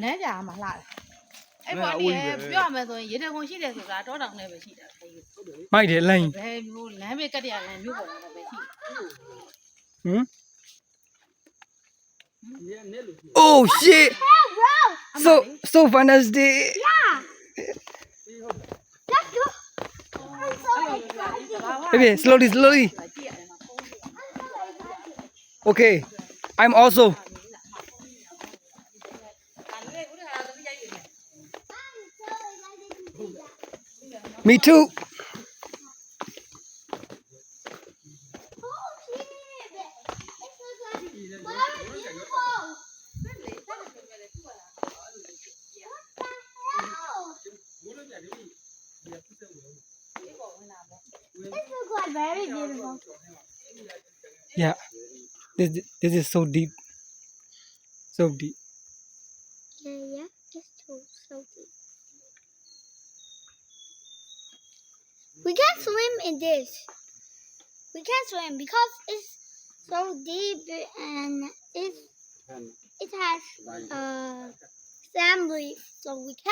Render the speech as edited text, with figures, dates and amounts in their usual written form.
Cái già mà lại. Em bảo đi,ပြောmà rồi, vậy đâu con xí đây rồi ra đó đằng này phải xí đấy. Mai để lên. Về mua ném về cái địa này mua bỏ là phải xí. Oh shit! So fantastic. Let's go. I'm so excited. Baby, slowly. Okay, I'm also. Me too. Very beautiful. Yeah, this is so deep. So deep. Yeah, it's so deep. We can't swim in this. We can't swim because it's so deep and it has sand leaf, so we can't.